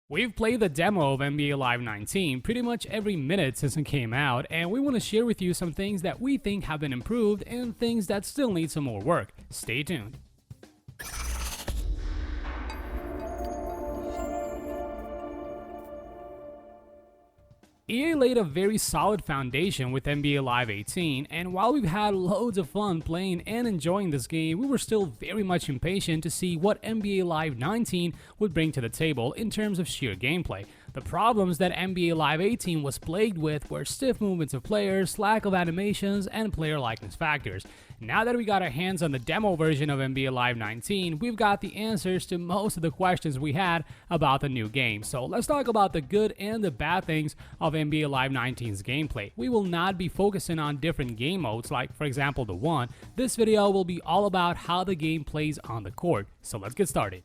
We've played the demo of NBA Live 19 pretty much every minute since it came out, and we want to share with you some things that we think have been improved and things that still need some more work. Stay tuned. EA laid a very solid foundation with NBA Live 18, and while we've had loads of fun playing and enjoying this game, we were still very much impatient to see what NBA Live 19 would bring to the table in terms of sheer gameplay. The problems that NBA Live 18 was plagued with were stiff movements of players, lack of animations, and player likeness factors. Now that we got our hands on the demo version of NBA Live 19, we've got the answers to most of the questions we had about the new game. So let's talk about the good and the bad things of NBA Live 19's gameplay. We will not be focusing on different game modes like, for example, the one. This video will be all about how the game plays on the court. So let's get started.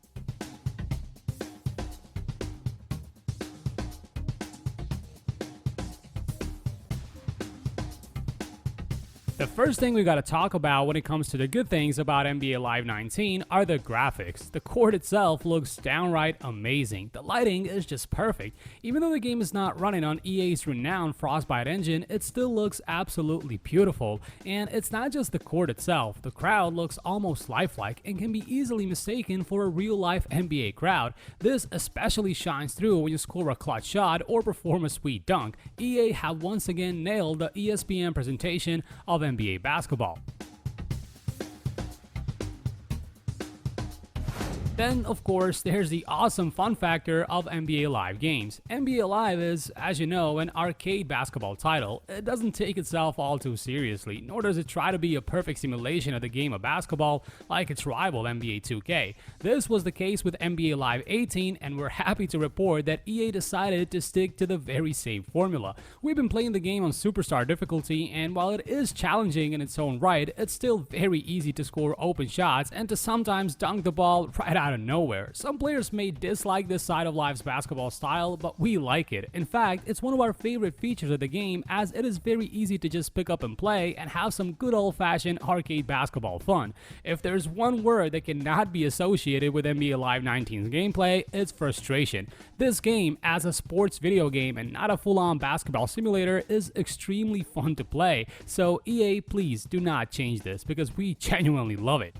The first thing we gotta talk about when it comes to the good things about NBA Live 19 are the graphics. The court itself looks downright amazing. The lighting is just perfect. Even though the game is not running on EA's renowned Frostbite engine, it still looks absolutely beautiful. And it's not just the court itself. The crowd looks almost lifelike and can be easily mistaken for a real-life NBA crowd. This especially shines through when you score a clutch shot or perform a sweet dunk. EA have once again nailed the ESPN presentation of NBA basketball. Then, of course, there's the awesome fun factor of NBA Live games. NBA Live is, as you know, an arcade basketball title. It doesn't take itself all too seriously, nor does it try to be a perfect simulation of the game of basketball like its rival NBA 2K. This was the case with NBA Live 18, and we're happy to report that EA decided to stick to the very same formula. We've been playing the game on Superstar difficulty, and while it is challenging in its own right, it's still very easy to score open shots and to sometimes dunk the ball right out of nowhere. Some players may dislike this side of Live's basketball style, but we like it. In fact, it's one of our favorite features of the game as it is very easy to just pick up and play and have some good old-fashioned arcade basketball fun. If there's one word that cannot be associated with NBA Live 19's gameplay, it's frustration. This game, as a sports video game and not a full-on basketball simulator, is extremely fun to play. So EA, please do not change this because we genuinely love it.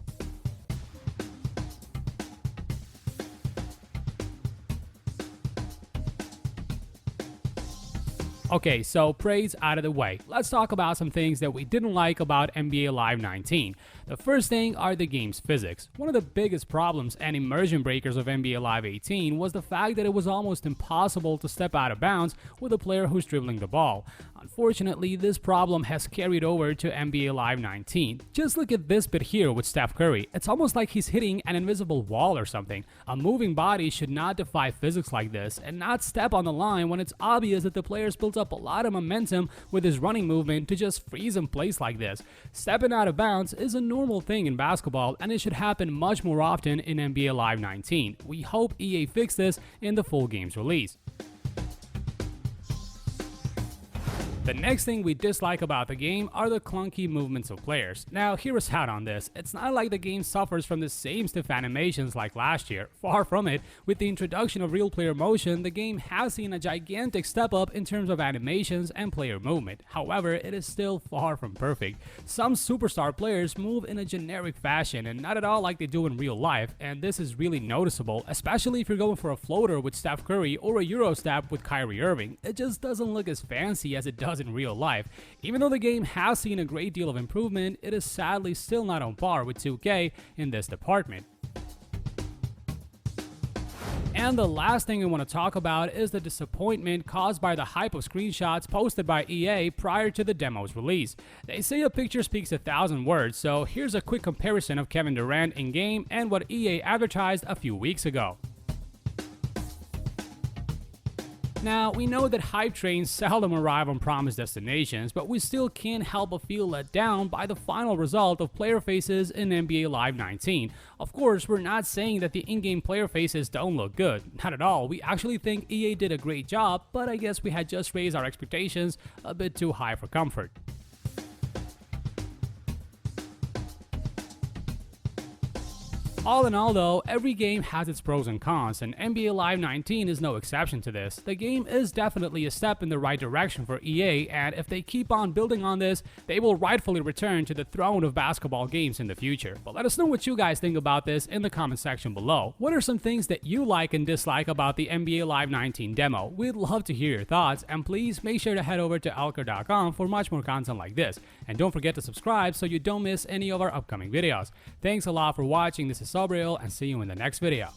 Okay, so praise out of the way. Let's talk about some things that we didn't like about NBA Live 19. The first thing are the game's physics. One of the biggest problems and immersion breakers of NBA Live 18 was the fact that it was almost impossible to step out of bounds with a player who's dribbling the ball. Unfortunately, this problem has carried over to NBA Live 19. Just look at this bit here with Steph Curry. It's almost like he's hitting an invisible wall or something. A moving body should not defy physics like this and not step on the line when it's obvious that the player's built up a lot of momentum with his running movement to just freeze in place like this. Stepping out of bounds is a normal thing in basketball, and it should happen much more often in NBA Live 19. We hope EA fix this in the full game's release. The next thing we dislike about the game are the clunky movements of players. Now, hear us out on this. It's not like the game suffers from the same stiff animations like last year. Far from it. With the introduction of real player motion, the game has seen a gigantic step up in terms of animations and player movement. However, it is still far from perfect. Some superstar players move in a generic fashion and not at all like they do in real life, and this is really noticeable, especially if you're going for a floater with Steph Curry or a Euro step with Kyrie Irving. It just doesn't look as fancy as it does in real life. Even though the game has seen a great deal of improvement, it is sadly still not on par with 2K in this department. And the last thing we want to talk about is the disappointment caused by the hype of screenshots posted by EA prior to the demo's release. They say a picture speaks 1,000 words, so here's a quick comparison of Kevin Durant in-game and what EA advertised a few weeks ago. Now, we know that hype trains seldom arrive on promised destinations, but we still can't help but feel let down by the final result of player faces in NBA Live 19. Of course, we're not saying that the in-game player faces don't look good. Not at all. We actually think EA did a great job, but I guess we had just raised our expectations a bit too high for comfort. All in all though, every game has its pros and cons, and NBA Live 19 is no exception to this. The game is definitely a step in the right direction for EA, and if they keep on building on this, they will rightfully return to the throne of basketball games in the future. But let us know what you guys think about this in the comment section below. What are some things that you like and dislike about the NBA Live 19 demo? We'd love to hear your thoughts, and please make sure to head over to AltChar.com for much more content like this. And don't forget to subscribe so you don't miss any of our upcoming videos. Thanks a lot for watching. This is Sobriel, and see you in the next video.